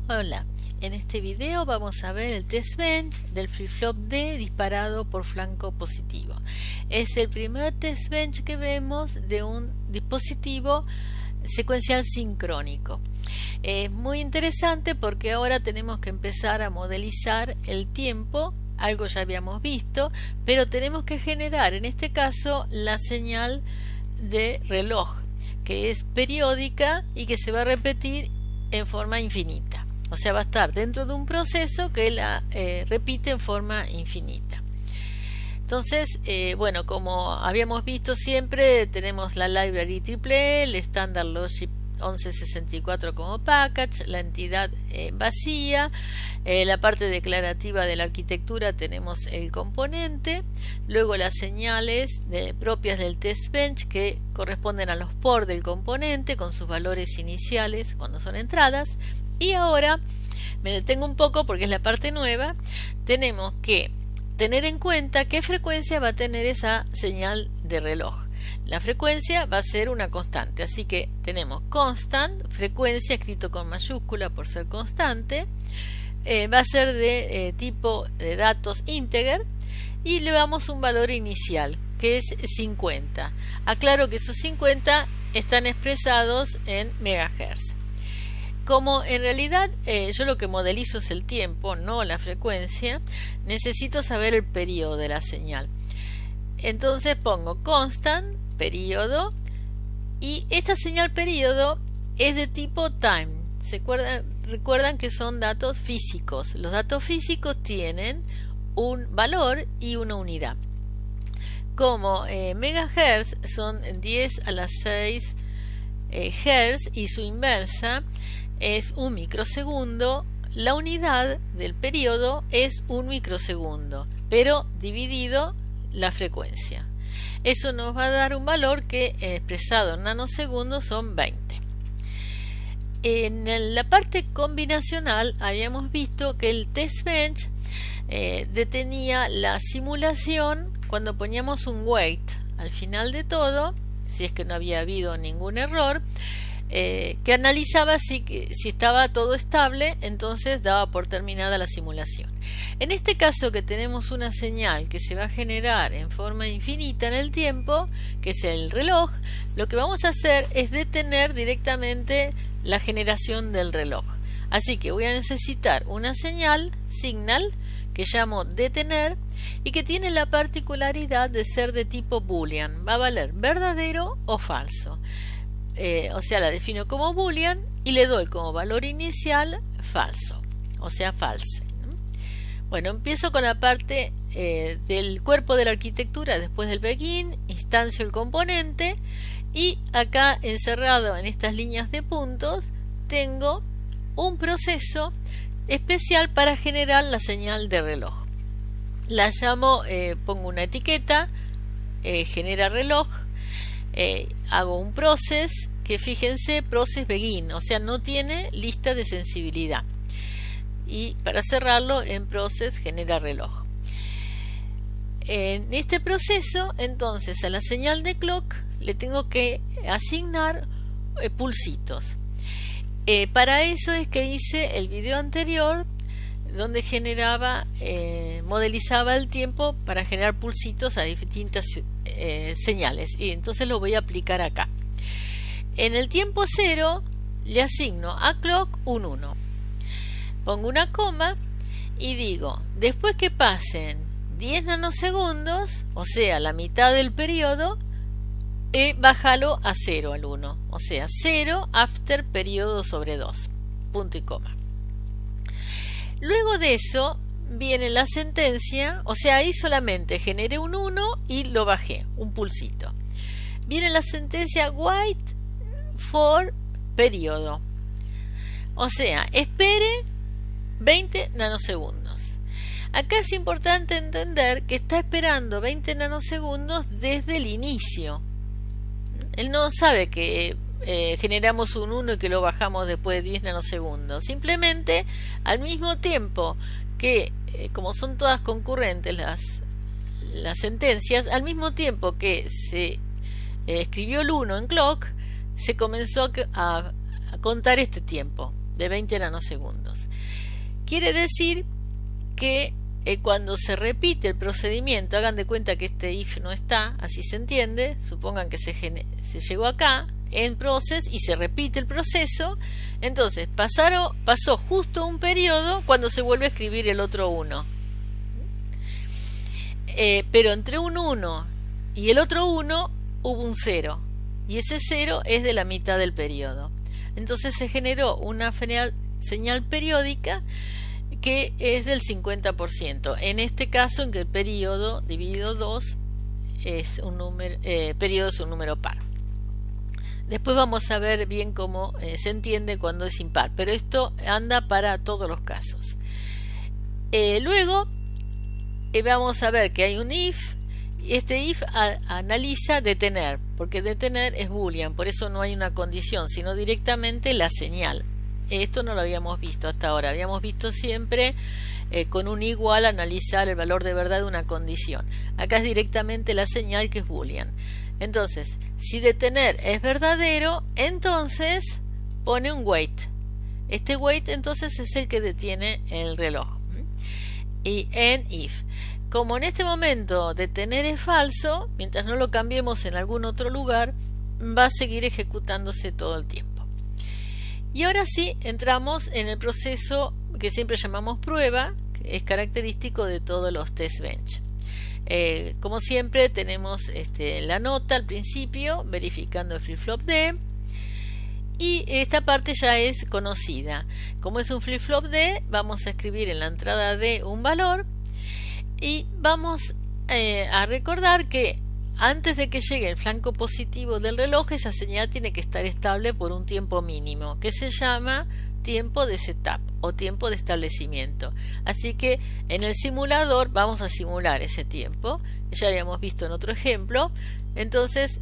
Hola, en este video vamos a ver el test bench del flip-flop D disparado por flanco positivo. Es el primer test bench que vemos de un dispositivo secuencial sincrónico. Es muy interesante porque ahora tenemos que empezar a modelizar el tiempo, algo ya habíamos visto, pero tenemos que generar en este caso la señal de reloj, que es periódica y que se va a repetir en forma infinita. O sea, va a estar dentro de un proceso que la repite en forma infinita. Entonces, bueno, como habíamos visto siempre, tenemos la library triple, el Standard Logic 1164 como package, la entidad vacía, la parte declarativa de la arquitectura tenemos el componente, luego las señales propias del test bench que corresponden a los por del componente con sus valores iniciales cuando son entradas. Y ahora me detengo un poco porque es la parte nueva. Tenemos que tener en cuenta qué frecuencia va a tener esa señal de reloj. La frecuencia va a ser una constante, así que tenemos constant, frecuencia escrito con mayúscula por ser constante, va a ser de tipo de datos integer y le damos un valor inicial que es 50. Aclaro que esos 50 están expresados en megahertz. Como en realidad yo lo que modelizo es el tiempo, no la frecuencia, necesito saber el periodo de la señal. Entonces pongo constant, periodo, y esta señal periodo es de tipo time. Recuerdan que son datos físicos. Los datos físicos tienen un valor y una unidad. Como megahertz son 10 a la 6 hertz y su inversa es un microsegundo, la unidad del periodo es un microsegundo, pero dividido la frecuencia. Eso nos va a dar un valor que expresado en nanosegundos son 20. En la parte combinacional habíamos visto que el test bench detenía la simulación cuando poníamos un wait al final de todo, si es que no había habido ningún error, que analizaba si estaba todo estable, entonces daba por terminada la simulación. En este caso que tenemos una señal que se va a generar en forma infinita en el tiempo, que es el reloj, lo que vamos a hacer es detener directamente la generación del reloj. Así que voy a necesitar una señal, signal, que llamo detener y que tiene la particularidad de ser de tipo boolean. Va a valer verdadero o falso. O sea, la defino como boolean y le doy como valor inicial falso, o sea, false. Bueno, empiezo con la parte del cuerpo de la arquitectura después del begin, instancio el componente y acá encerrado en estas líneas de puntos tengo un proceso especial para generar la señal de reloj. La llamo, pongo una etiqueta, genera reloj. Hago un process que fíjense process begin, o sea no tiene lista de sensibilidad, y para cerrarlo en process genera reloj. En este proceso entonces a la señal de clock le tengo que asignar pulsitos. Para eso es que hice el video anterior donde modelizaba el tiempo para generar pulsitos a distintas señales, y entonces lo voy a aplicar acá. En el tiempo 0 le asigno a clock un 1, pongo una coma y digo después que pasen 10 nanosegundos, o sea la mitad del periodo, bájalo a 0 al 1, o sea 0 after periodo sobre 2, punto y coma. Luego de eso viene la sentencia, o sea ahí solamente generé un 1 y lo bajé, un pulsito. Viene la sentencia wait for periodo, o sea espere 20 nanosegundos. Acá es importante entender que está esperando 20 nanosegundos desde el inicio. Él no sabe que generamos un 1 y que lo bajamos después de 10 nanosegundos. Simplemente al mismo tiempo que, como son todas concurrentes las sentencias, al mismo tiempo que se escribió el 1 en clock, se comenzó a contar este tiempo. de 20 nanosegundos. Quiere decir que cuando se repite el procedimiento, hagan de cuenta que este if no está, así se entiende, supongan que se llegó acá, en process, y se repite el proceso, entonces pasó justo un periodo cuando se vuelve a escribir el otro 1. Pero entre un 1 y el otro 1 hubo un 0, y ese 0 es de la mitad del periodo. Entonces se generó una señal periódica que es del 50%. En este caso, en que el periodo dividido 2 es un número, periodo es un número par. Después vamos a ver bien cómo se entiende cuando es impar, pero esto anda para todos los casos. Luego vamos a ver que hay un if, y este if analiza detener, porque detener es boolean, por eso no hay una condición, sino directamente la señal. Esto no lo habíamos visto hasta ahora, habíamos visto siempre con un igual analizar el valor de verdad de una condición. Acá es directamente la señal, que es boolean. Entonces, si detener es verdadero, entonces pone un wait. Este wait entonces es el que detiene el reloj. Y en if. Como en este momento detener es falso, mientras no lo cambiemos en algún otro lugar, va a seguir ejecutándose todo el tiempo. Y ahora sí, entramos en el proceso que siempre llamamos prueba, que es característico de todos los test bench. Como siempre tenemos la nota al principio verificando el flip-flop D, y esta parte ya es conocida. Como es un flip-flop D, vamos a escribir en la entrada D un valor, y vamos a recordar que antes de que llegue el flanco positivo del reloj, esa señal tiene que estar estable por un tiempo mínimo, que se llama tiempo de setup o tiempo de establecimiento. Así que en el simulador vamos a simular ese tiempo, ya habíamos visto en otro ejemplo. Entonces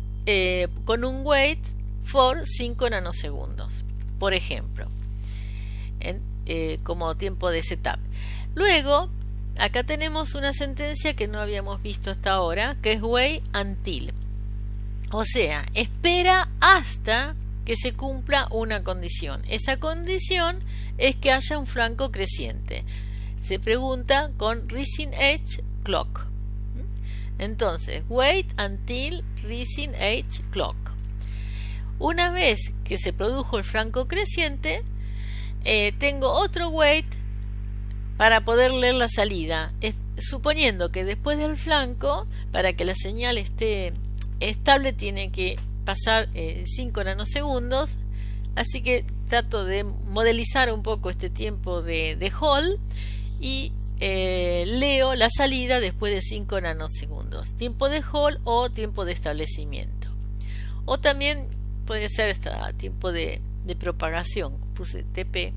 con un wait for 5 nanosegundos, por ejemplo, como tiempo de setup. Luego acá tenemos una sentencia que no habíamos visto hasta ahora, que es wait until, o sea, espera hasta que se cumpla una condición. Esa condición es que haya un flanco creciente. Se pregunta con rising edge clock. Entonces, wait until rising edge clock. Una vez que se produjo el flanco creciente, tengo otro wait para poder leer la salida, suponiendo que después del flanco, para que la señal esté estable, tiene que pasar 5 nanosegundos, así que trato de modelizar un poco este tiempo de hold y leo la salida después de 5 nanosegundos, tiempo de hold o tiempo de establecimiento, o también podría ser tiempo de propagación, puse TP.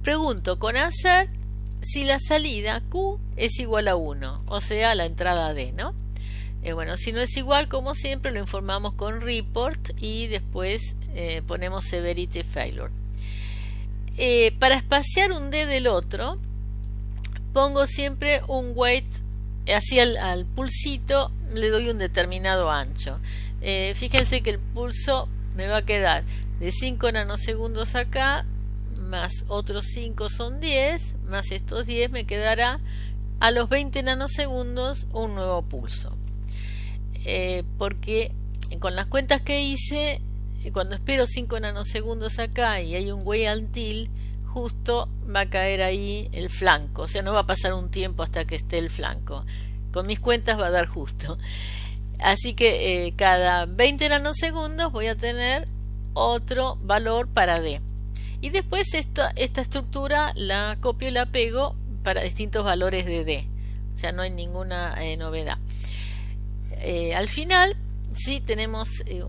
Pregunto con assert si la salida Q es igual a 1, o sea la entrada D, ¿no? Bueno, si no es igual, como siempre lo informamos con report y después ponemos severity failure. Para espaciar un D del otro, pongo siempre un wait, así al pulsito le doy un determinado ancho. Fíjense que el pulso me va a quedar de 5 nanosegundos acá, más otros 5 son 10, más estos 10 me quedará a los 20 nanosegundos un nuevo pulso. Porque con las cuentas que hice, cuando espero 5 nanosegundos acá y hay un wait until, justo va a caer ahí el flanco, o sea, no va a pasar un tiempo hasta que esté el flanco. Con mis cuentas va a dar justo. Así que cada 20 nanosegundos voy a tener otro valor para D. Y después esta estructura la copio y la pego para distintos valores de D. O sea, no hay ninguna novedad. Al final, sí tenemos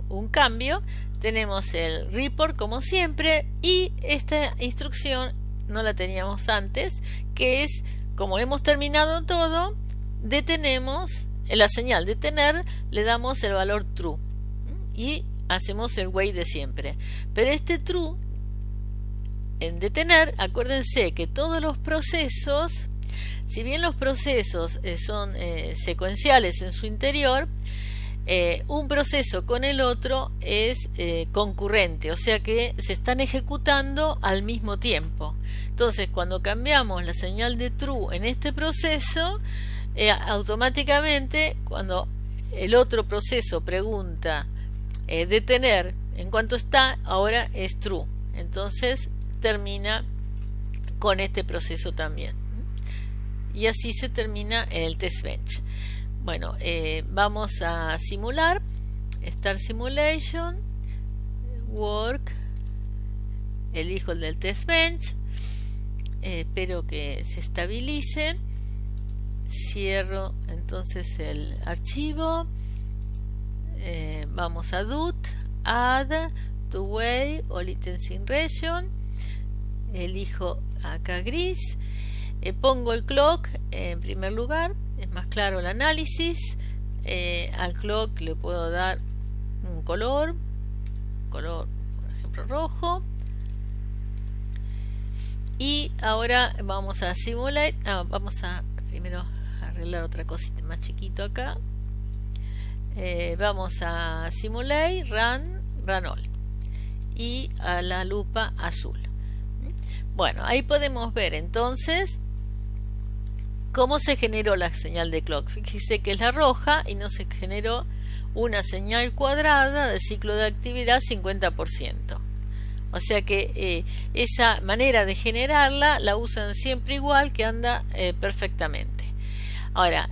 un cambio. Tenemos el report como siempre, y esta instrucción no la teníamos antes, que es, como hemos terminado todo, detenemos la señal detener, le damos el valor true y hacemos el wait de siempre. Pero este true en detener, acuérdense que todos los procesos, si bien los procesos son secuenciales en su interior, un proceso con el otro es concurrente, o sea que se están ejecutando al mismo tiempo. Entonces, cuando cambiamos la señal de true en este proceso, automáticamente cuando el otro proceso pregunta detener en cuanto está, ahora es true. Entonces termina con este proceso también. Y así se termina el test bench. Bueno, vamos a simular. Start Simulation, Work, elijo el del test bench, espero que se estabilice, cierro entonces el archivo, vamos a DUT, Add, To Way, All Items in Region, elijo acá gris, pongo el clock en primer lugar, es más claro el análisis. Al clock le puedo dar un color por ejemplo rojo, y ahora vamos a simular. Vamos a primero arreglar otra cosita más chiquito acá. Vamos a simulate run all y a la lupa azul. Bueno, ahí podemos ver entonces cómo se generó la señal de clock. Fíjese que es la roja y no se generó una señal cuadrada de ciclo de actividad 50%. O sea que esa manera de generarla la usan siempre igual, que anda perfectamente. Ahora,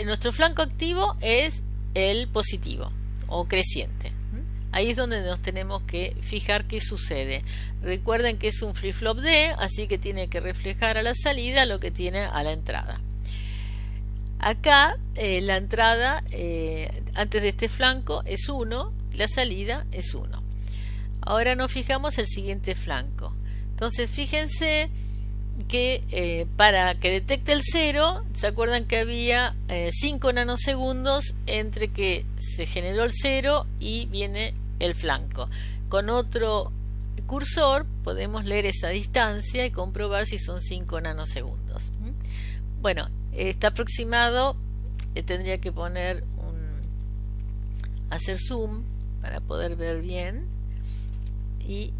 nuestro flanco activo es el positivo o creciente. Ahí es donde nos tenemos que fijar qué sucede. Recuerden que es un flip-flop D, así que tiene que reflejar a la salida lo que tiene a la entrada. Acá la entrada antes de este flanco es 1, la salida es 1. Ahora nos fijamos el siguiente flanco. Entonces fíjense que para que detecte el 0, ¿se acuerdan que había 5 nanosegundos entre que se generó el 0 y viene el flanco? Con otro cursor podemos leer esa distancia y comprobar si son 5 nanosegundos. Bueno, está aproximado, tendría que poner hacer zoom para poder ver bien y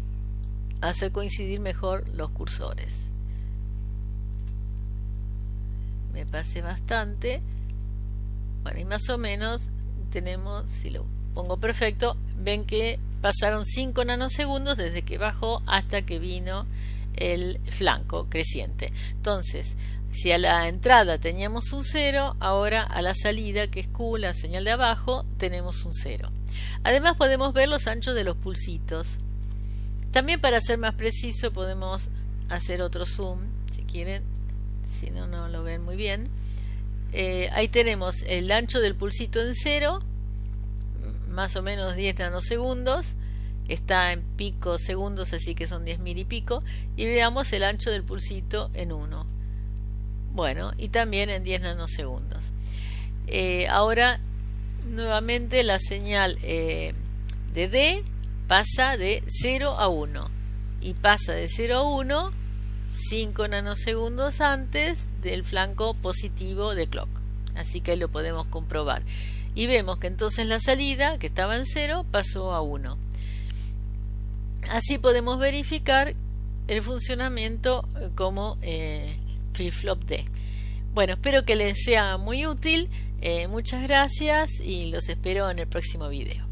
hacer coincidir mejor los cursores. Me pasé bastante. Bueno, y más o menos tenemos, si lo pongo perfecto, ven que pasaron 5 nanosegundos desde que bajó hasta que vino el flanco creciente. Entonces, si a la entrada teníamos un 0, ahora a la salida, que es Q, la señal de abajo, tenemos un 0. Además podemos ver los anchos de los pulsitos. También, para ser más preciso, podemos hacer otro zoom, si quieren, si no, no lo ven muy bien. Ahí tenemos el ancho del pulsito en 0, más o menos 10 nanosegundos. Está en pico segundos, así que son 10.000 y pico. Y veamos el ancho del pulsito en 1. Bueno, y también en 10 nanosegundos. Ahora, nuevamente la señal de D pasa de 0 a 1. Y pasa de 0 a 1 5 nanosegundos antes del flanco positivo de clock. Así que ahí lo podemos comprobar. Y vemos que entonces la salida, que estaba en 0, pasó a 1. Así podemos verificar el funcionamiento como flip-flop D. Bueno, espero que les sea muy útil. Muchas gracias y los espero en el próximo video.